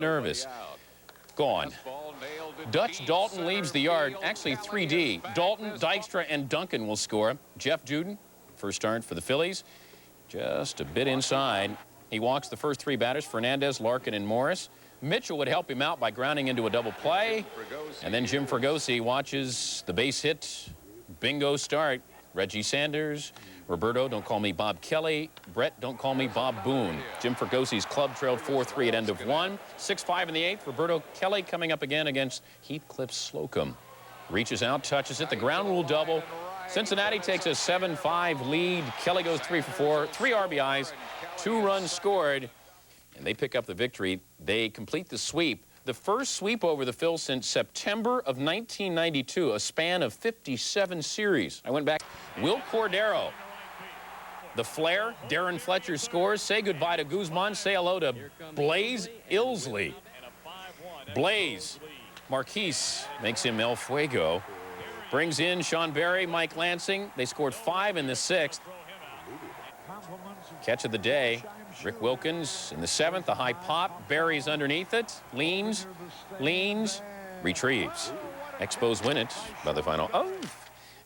Nervous. Gone. Dutch Dalton leaves the yard. Actually, 3D. Dalton, Dykstra, and Duncan will score. Jeff Juden, first start for the Phillies. Just a bit inside. He walks the first three batters, Fernandez, Larkin, and Morris. Mitchell would help him out by grounding into a double play. And then Jim Fregosi watches the base hit. Bingo start. Reggie Sanders, Roberto, don't call me Bob Kelly. Brett, don't call me Bob Boone. Jim Fergosi's club trailed 4-3 at end of one. 6-5 in the eighth. Roberto Kelly coming up again against Heathcliff Slocum. Reaches out, touches it. The ground rule double. Cincinnati takes a 7-5 lead. Kelly goes 3 for 4. 3 RBIs, 2 runs scored, and they pick up the victory. They complete the sweep. The first sweep over the Phils since September of 1992, a span of 57 series. I went back. Will Cordero. The flare. Darren Fletcher scores. Say goodbye to Guzman. Say hello to Blaze Ilsley. Blaze. Marquise makes him El Fuego. Brings in Sean Berry, Mike Lansing. They scored 5 in the 6th. Catch of the day. Rick Wilkins in the 7th, a high pop. Berry's underneath it. Leans, retrieves. Expos win it by the final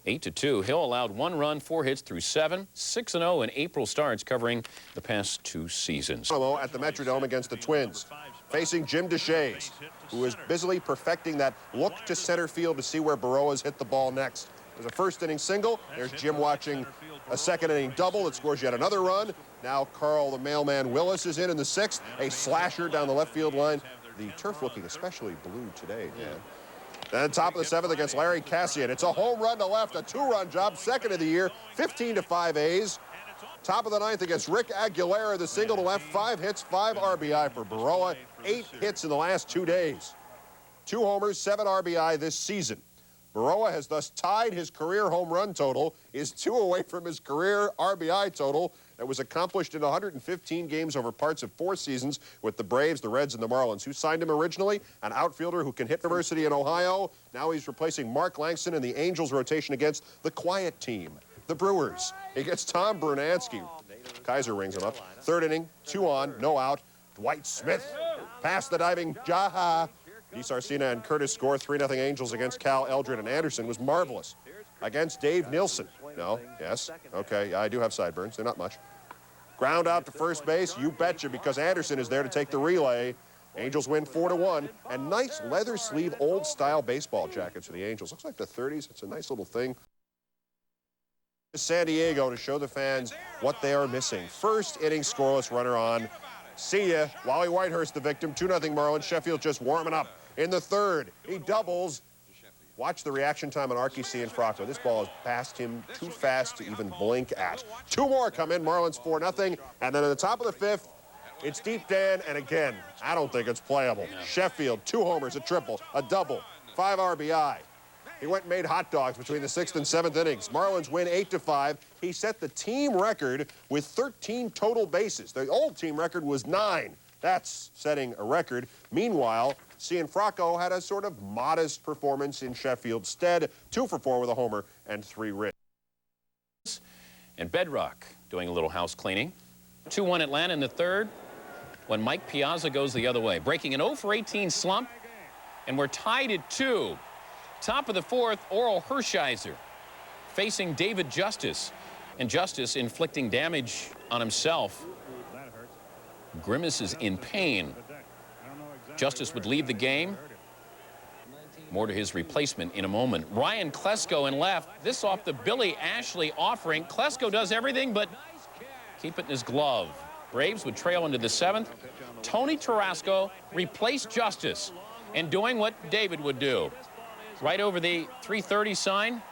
8-2. Hill allowed 1 run, 4 hits through 7. 6-0 in April starts covering the past 2 seasons. At the Metrodome against the Twins, facing Jim Deshaies, who is busily perfecting that look to center field to see where Baroa's hit the ball next. There's a first inning single. There's Jim watching a second inning double that scores yet another run. Now Carl the Mailman Willis is in the 6th. A slasher down the left field line. The turf looking especially blue today, man. Then top of the 7th against Larry Cassian. It's a home run to left, a 2-run job, second of the year, 15-5 A's. Top of the 9th against Rick Aguilera, the single to left, 5 hits, 5 RBI for Baroa, 8 hits in the last 2 days. 2 homers, 7 RBI this season. Baroa has thus tied his career home run total, is 2 away from his career RBI total that was accomplished in 115 games over parts of 4 seasons with the Braves, the Reds, and the Marlins. Who signed him originally? An outfielder who can hit University in Ohio. Now he's replacing Mark Langston in the Angels rotation against the quiet team, the Brewers. He gets Tom Brunansky. Kaiser rings him up. 3rd inning, 2 on, no out. Dwight Smith past the diving Jaha. DeSarcina and Curtis score. 3-0 Angels against Cal, Eldred, and Anderson was marvelous. Against Dave Nilsson. No, yes, okay, I do have sideburns. They're not much. Ground out to first base, you betcha, because Anderson is there to take the relay. Angels win 4-1, and nice leather sleeve old-style baseball jackets for the Angels. Looks like the 30s. It's a nice little thing. San Diego to show the fans what they are missing. First inning scoreless, runner on. See ya. Wally Whitehurst the victim. 2-0 Marlins. Sheffield just warming up. In the 3rd, he doubles. Watch the reaction time on Archie Cianfrocco. This ball has passed him too fast to even blink at. 2 more come in. Marlins 4-0. And then at the top of the 5th, it's Deep Dan. And again, I don't think it's playable. Sheffield, 2 homers, a triple, a double, 5 RBI. He went and made hot dogs between the 6th and 7th innings. Marlins win 8-5. He set the team record with 13 total bases. The old team record was 9. That's setting a record. Meanwhile, Cianfrocco had a sort of modest performance in Sheffield's stead. 2 for 4 with a homer and 3 ribs. And Bedrock doing a little house cleaning. 2-1 Atlanta in the 3rd when Mike Piazza goes the other way. Breaking an 0 for 18 slump, and we're tied at 2. Top of the 4th, Oral Hershiser facing David Justice, and Justice inflicting damage on himself. Grimaces in pain. Justice would leave the game. More to his replacement in a moment. Ryan Klesko in left. This off the Billy Ashley offering. Klesko does everything but keep it in his glove. Braves would trail into the 7th. Tony Tarasco replaced Justice and doing what David would do. Right over the 330 sign,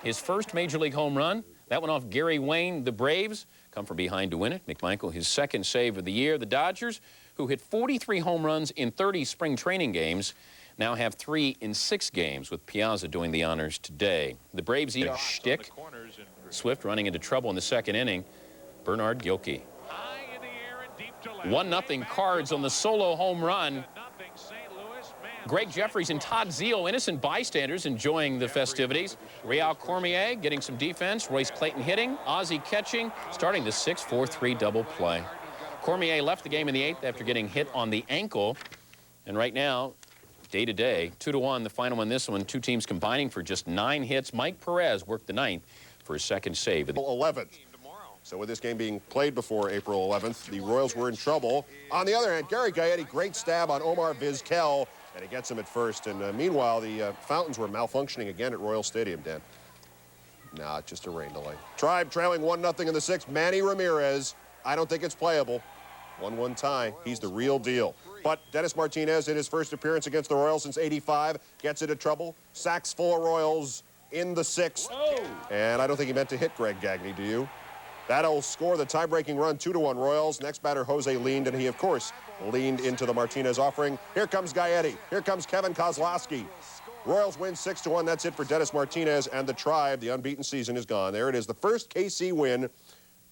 his first Major League home run. That went off Gary Wayne. The Braves come from behind to win it. Nick Michael, his 2nd save of the year. The Dodgers, who hit 43 home runs in 30 spring training games, now have 3 in 6 games, with Piazza doing the honors today. The Braves eat a shtick. Swift running into trouble in the 2nd inning. Bernard Gilkey. 1-0 Cards on the solo home run. Greg Jeffries and Todd Zeal, innocent bystanders, enjoying the festivities. Real Cormier getting some defense. Royce Clayton hitting. Ozzie catching. Starting the 6-4-3 double play. Cormier left the game in the 8th after getting hit on the ankle. And right now, day to day, 2-1, the final one, this one, two teams combining for just 9 hits. Mike Perez worked the 9th for his second save. 11th. So with this game being played before April 11th, the Royals were in trouble. On the other hand, Gary Gaetti, great stab on Omar Vizquel, and he gets him at first. And meanwhile, the fountains were malfunctioning again at Royal Stadium, Dan. Nah, just a rain delay. Tribe trailing 1-0 in the 6th. Manny Ramirez, I don't think it's playable. 1-1 tie. He's the real deal. But Dennis Martinez, in his first appearance against the Royals since '85, gets into trouble. Sacks full of Royals in the 6th. Oh. And I don't think he meant to hit Greg Gagne, do you? That'll score the tie-breaking run, 2-1 Royals. Next batter, Jose leaned, and he, of course, leaned into the Martinez offering. Here comes Gaetti. Here comes Kevin Kozlowski. Royals win 6-1. That's it for Dennis Martinez and the Tribe. The unbeaten season is gone. There it is, the first KC win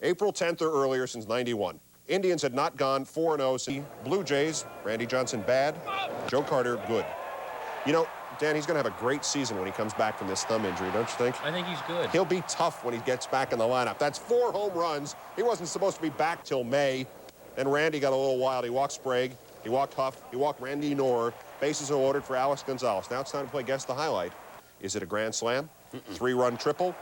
April 10th or earlier since '91. Indians had not gone 4-0. Blue Jays, Randy Johnson bad, Joe Carter good. You know, Dan, he's going to have a great season when he comes back from this thumb injury, don't you think? I think he's good. He'll be tough when he gets back in the lineup. That's 4 home runs. He wasn't supposed to be back till May. Then Randy got a little wild. He walked Sprague. He walked Huff. He walked Randy Knorr. Bases are loaded for Alex Gonzalez. Now it's time to play Guess the Highlight. Is it a grand slam? 3-run triple?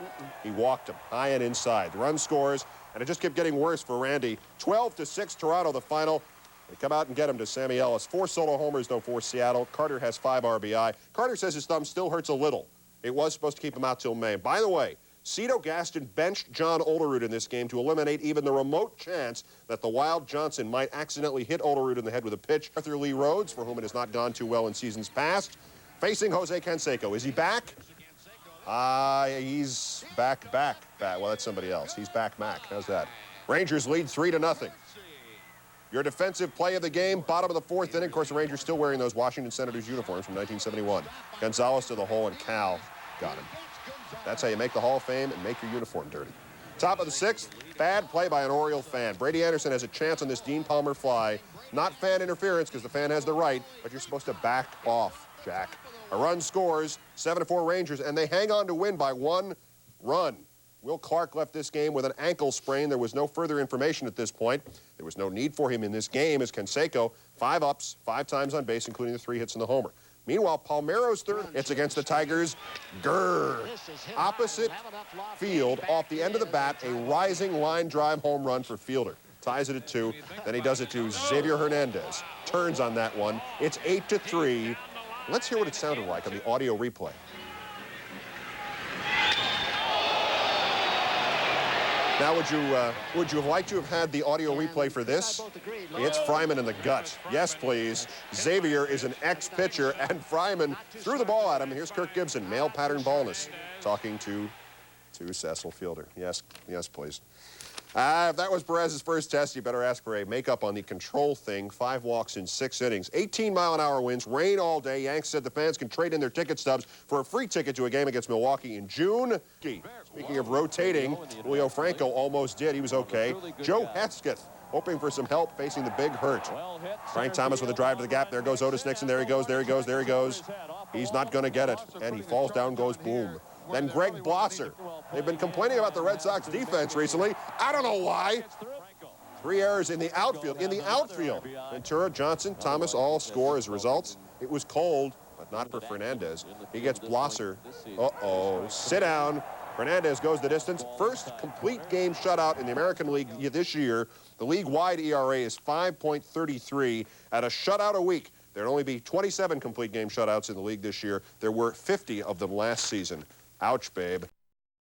He walked him high and inside. The run scores, and it just kept getting worse for Randy. 12-6 Toronto, the final. They come out and get him to Sammy Ellis. 4 solo homers, though, for Seattle. Carter has 5 RBI. Carter says his thumb still hurts a little. It was supposed to keep him out till May. By the way, Cito Gaston benched John Olerud in this game to eliminate even the remote chance that the Wild Johnson might accidentally hit Olerud in the head with a pitch. Arthur Lee Rhodes, for whom it has not gone too well in seasons past, facing Jose Canseco. Is he back? He's back. Well, that's somebody else. He's back. How's that? Rangers lead 3-0. Your defensive play of the game, bottom of the 4th inning. Of course, the Rangers still wearing those Washington Senators uniforms from 1971. Gonzalez to the hole, and Cal got him. That's how you make the Hall of Fame and make your uniform dirty. Top of the 6th, bad play by an Oriole fan. Brady Anderson has a chance on this Dean Palmer fly. Not fan interference because the fan has the right, but you're supposed to back off, Jack. A run scores, 7-4 Rangers, and they hang on to win by 1 run. Will Clark left this game with an ankle sprain. There was no further information at this point. There was no need for him in this game as Canseco, 5 ups, 5 times on base, including the 3 hits and the homer. Meanwhile, Palmeiro's third, it's against the Tigers. Opposite field, off the end of the bat, a rising line drive home run for Fielder. Ties it at 2. Then he does it to Xavier Hernandez. Turns on that one. It's 8-3. Let's hear what it sounded like on the audio replay. Now, would you have liked to have had the audio replay for this? It's Fryman in the gut. Yes, please. Xavier is an ex-pitcher, and Fryman threw the ball at him. Here's Kirk Gibson, male pattern baldness, talking to Cecil Fielder. Yes, please. If that was Perez's first test, you better ask for a makeup on the control thing. 5 walks in 6 innings. 18-mile-an-hour winds, rain all day. Yanks said the fans can trade in their ticket stubs for a free ticket to a game against Milwaukee in June. Speaking of rotating, Julio Franco almost did. He was okay. Joe Hesketh hoping for some help facing the big hurt. Frank Thomas with a drive to the gap. There goes Otis Nixon. There he goes. He's not going to get it. And he falls down, goes boom. Then Greg Blosser. They've been complaining about the Red Sox defense recently. I don't know why. 3 errors in the outfield. Ventura, Johnson, Thomas all score as results. It was cold, but not for Fernandez. He gets Blosser. Sit down. Fernandez goes the distance. First complete game shutout in the American League this year. The league-wide ERA is 5.33. At a shutout a week, there'd only be 27 complete game shutouts in the league this year. There were 50 of them last season. Ouch, babe.